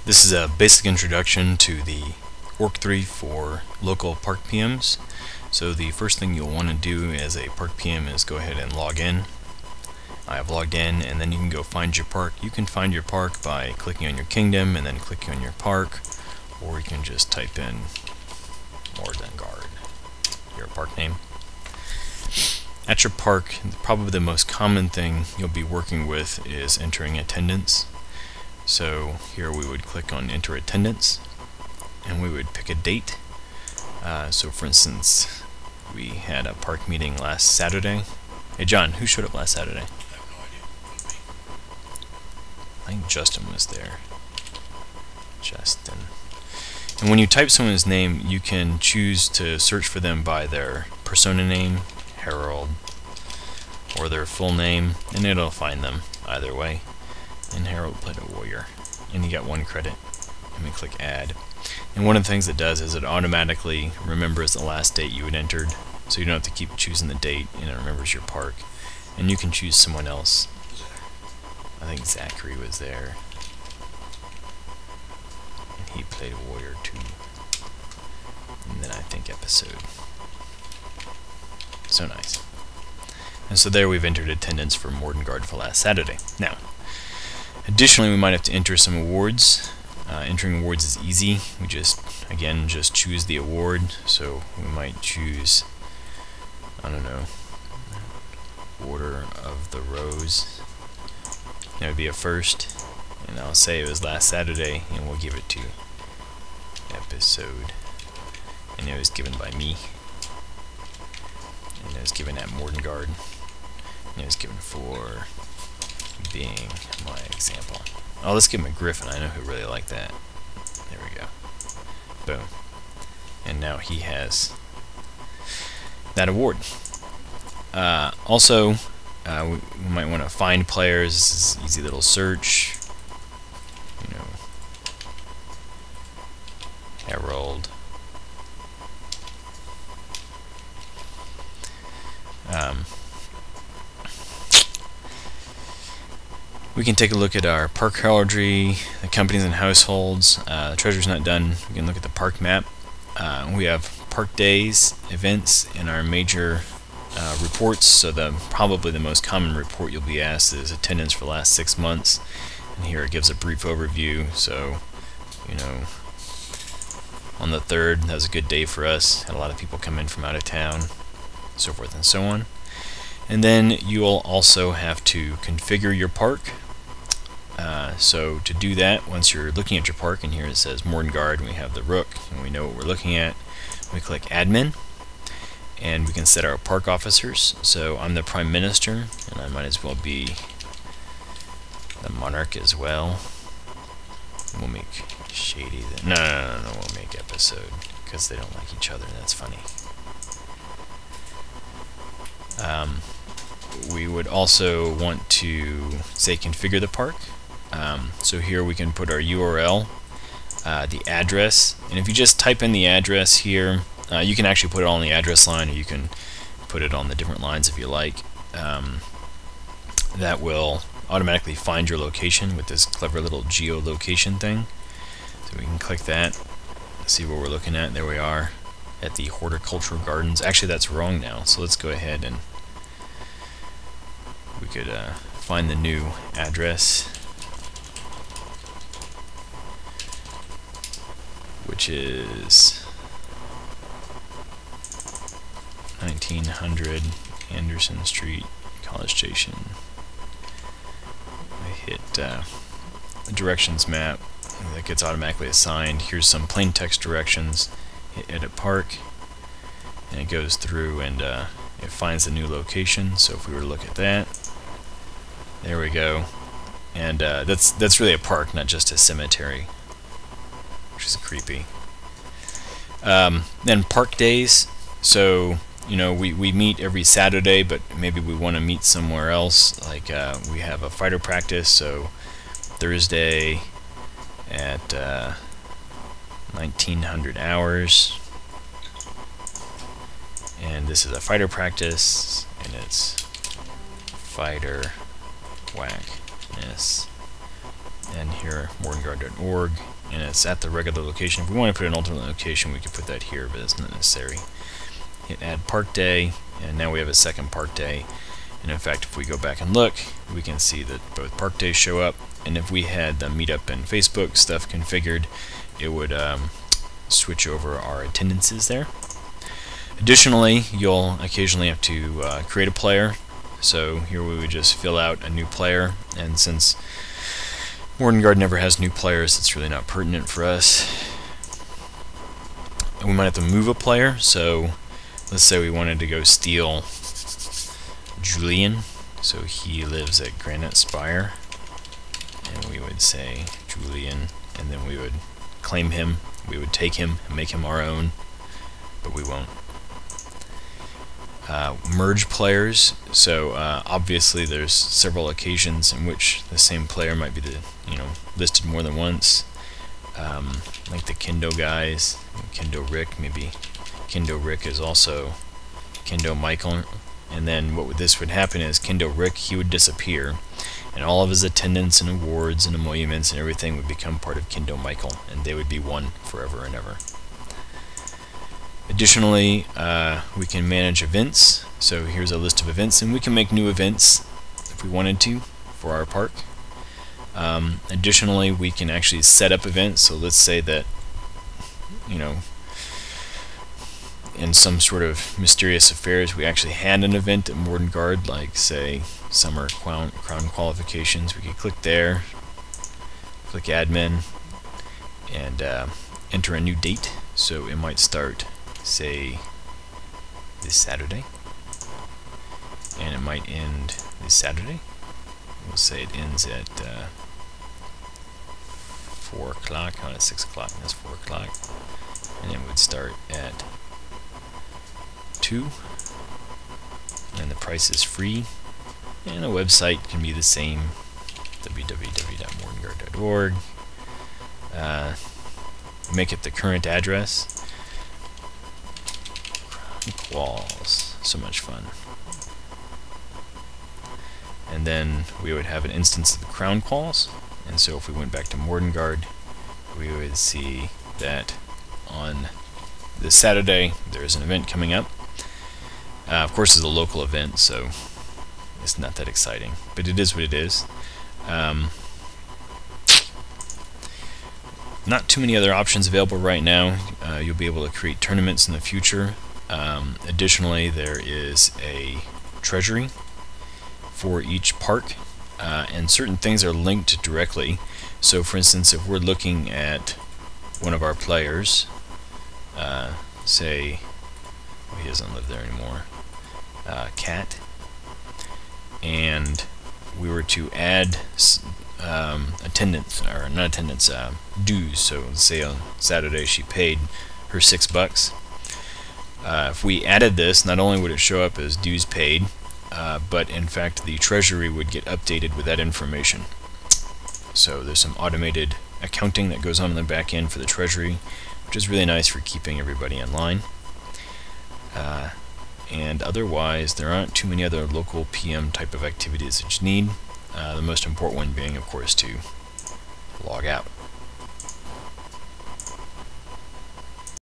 This is a basic introduction to the Org 3 for local park PMs. So the first thing you'll want to do as a park PM is go ahead and log in. I have logged in, and then you can go find your park. You can find your park by clicking on your kingdom and then clicking on your park, or you can just type in Amtgard, your park name. At your park, probably the most common thing you'll be working with is entering attendance. So here we would click on enter attendance, and we would pick a date. So for instance, we had a park meeting last Saturday. Hey John, who showed up last Saturday? I have no idea. Could be. I think Justin was there. Justin. And when you type someone's name, you can choose to search for them by their persona name, Harold, or their full name, and it'll find them either way. And Harold played a warrior, and he got 1 credit. Let me click add. And one of the things it does is it automatically remembers the last date you had entered, so you don't have to keep choosing the date, and it remembers your park. And you can choose someone else. I think Zachary was there, and he played a warrior too. And then I think episode. So nice. And so there we've entered attendance for Amtgard for last Saturday. Now, additionally, we might have to enter some awards. Entering awards is easy. We just choose the award. So we might choose, I don't know, Order of the Rose. That would be a first. And I'll say it was last Saturday, and we'll give it to episode. And it was given by me. And it was given at Amtgard. And it was given for being my example. Oh, let's give him a Griffin. I know who really liked that. There we go. Boom. And now he has that award. Also, we might want to find players. This is easy little search. You know, Harold. We can take a look at our park heraldry, the companies and households. The treasure's not done. We can look at the park map. We have park days, events, and our major reports. So probably the most common report you'll be asked is attendance for the last 6 months. And here it gives a brief overview. So, you know, on the 3rd, that was a good day for us. Had a lot of people come in from out of town, so forth and so on. And then you'll also have to configure your park. So to do that, once you're looking at your park, and here it says Amtgard, and we have the rook, and we know what we're looking at, we click admin, and we can set our park officers. So I'm the prime minister, and I might as well be the monarch as well. We'll make Shady then. No, we'll make episode, because they don't like each other, and that's funny. We would also want to say configure the park. So here we can put our URL, the address, and if you just type in the address here, you can actually put it on the address line, or you can put it on the different lines if you like. That will automatically find your location with this clever little geolocation thing. So we can click that, see what we're looking at. There we are at the horticultural gardens. Actually, that's wrong now, so let's go ahead and we could find the new address, which is 1900 Anderson Street, College Station. I hit the directions map, and that gets automatically assigned. Here's some plain text directions. Hit edit park, and it goes through and it finds the new location. So if we were to look at that, there we go, and that's really a park, not just a cemetery, which is creepy. Then park days. So you know, we meet every Saturday, but maybe we want to meet somewhere else. Like we have a fighter practice, so Thursday at 1900 hours, and this is a fighter practice, and it's fighter whackness, and here mordenguard.org, and it's at the regular location. If we want to put an alternate location, we could put that here, but it's not necessary. Hit add park day, and now we have a second park day. And in fact, if we go back and look, we can see that both park days show up. And if we had the meetup and Facebook stuff configured, it would switch over our attendances there. Additionally, you'll occasionally have to create a player. So here we would just fill out a new player, and since Mordenguard never has new players, it's really not pertinent for us. And we might have to move a player, so let's say we wanted to go steal Julian, so he lives at Granite Spire, and we would say Julian, and then we would claim him, we would take him and make him our own, but we won't. Merge players, so obviously there's several occasions in which the same player might be listed more than once, like the Kendo guys, Kendo Rick, maybe Kendo Rick is also Kendo Michael, and then this would happen is Kendo Rick, he would disappear, and all of his attendance and awards and emoluments and everything would become part of Kendo Michael, and they would be one forever and ever. Additionally, we can manage events, so here's a list of events, and we can make new events if we wanted to for our park. Additionally, we can actually set up events, so let's say that, in some sort of mysterious affairs we actually had an event at Mordenguard, like say summer crown qualifications. We could click there, click admin, and enter a new date, so it might start say this Saturday, and it might end this Saturday. We'll say it ends at 4 o'clock, oh, it's 6 o'clock, that's 4 o'clock, and it would start at 2, and the price is free, and the website can be the same, www.mordenguard.org. Make it the current address. Walls, so much fun. And then we would have an instance of the crown quals, and so if we went back to Mordenguard, we would see that on this Saturday there's an event coming up. Of course, it's a local event, so it's not that exciting, but it is what it is. Not too many other options available right now. You'll be able to create tournaments in the future. Additionally, there is a treasury for each park, and certain things are linked directly. So for instance, if we're looking at one of our players, say he doesn't live there anymore, Cat, and we were to add attendance, or not attendance, dues. So let's say on Saturday she paid her $6. If we added this, not only would it show up as dues paid, but in fact the treasury would get updated with that information. So there's some automated accounting that goes on in the back end for the treasury, which is really nice for keeping everybody in line. And otherwise, there aren't too many other local PM type of activities that you need. The most important one being, of course, to log out.